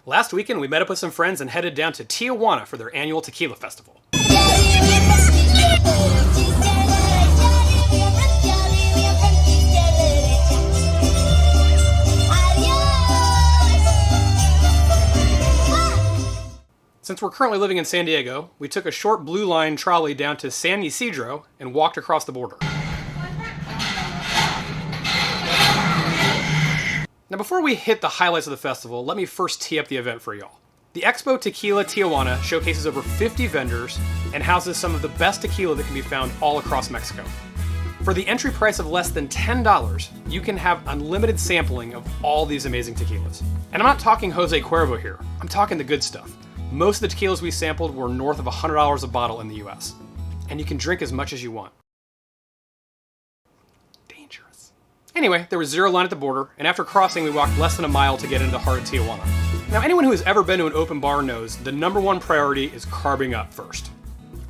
Last weekend, we met up with some friends and headed down to Tijuana for their annual Tequila Festival. Since we're currently living in San Diego, we took a short blue line trolley down to San Ysidro and walked across the border. Now before we hit the highlights of the festival, let me first tee up the event for y'all. The Expo Tequila Tijuana showcases over 50 vendors and houses some of the best tequila that can be found all across Mexico. For the entry price of less than $10, you can have unlimited sampling of all these amazing tequilas. And I'm not talking Jose Cuervo here, I'm talking the good stuff. Most of the tequilas we sampled were north of $100 a bottle in the US. And you can drink as much as you want. Dangerous. Anyway, there was zero line at the border, and after crossing we walked less than a mile to get into the heart of Tijuana. Now anyone who has ever been to an open bar knows the number one priority is carbing up first.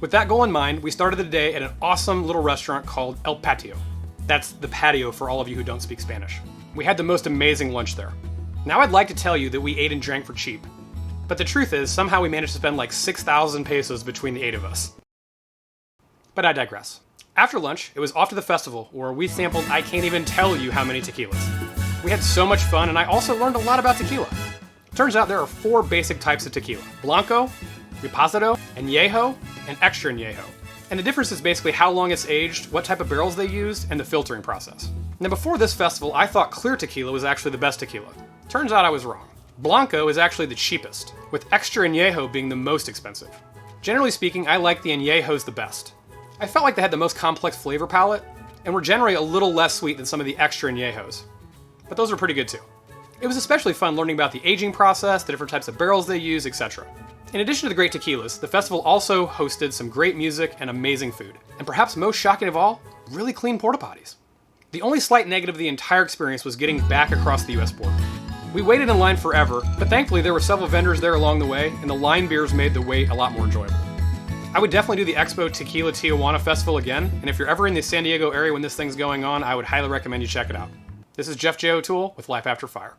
With that goal in mind, we started the day at an awesome little restaurant called El Patio. That's the patio for all of you who don't speak Spanish. We had the most amazing lunch there. Now I'd like to tell you that we ate and drank for cheap. But the truth is, somehow we managed to spend like 6,000 pesos between the 8 of us. But I digress. After lunch, it was off to the festival, where we sampled I can't even tell you how many tequilas. We had so much fun, and I also learned a lot about tequila. Turns out there are 4 basic types of tequila: Blanco, Reposado, Añejo, and Extra Añejo. And the difference is basically how long it's aged, what type of barrels they used, and the filtering process. Now before this festival, I thought clear tequila was actually the best tequila. Turns out I was wrong. Blanco is actually the cheapest, with Extra Añejo being the most expensive. Generally speaking, I like the Añejos the best. I felt like they had the most complex flavor palette, and were generally a little less sweet than some of the Extra Añejos. But those were pretty good too. It was especially fun learning about the aging process, the different types of barrels they use, etc. In addition to the great tequilas, the festival also hosted some great music and amazing food. And perhaps most shocking of all, really clean porta potties. The only slight negative of the entire experience was getting back across the US border. We waited in line forever, but thankfully there were several vendors there along the way, and the line beers made the wait a lot more enjoyable. I would definitely do the Expo Tequila Tijuana Festival again, and if you're ever in the San Diego area when this thing's going on, I would highly recommend you check it out. This is Jeff J. O'Toole with Life After Fire.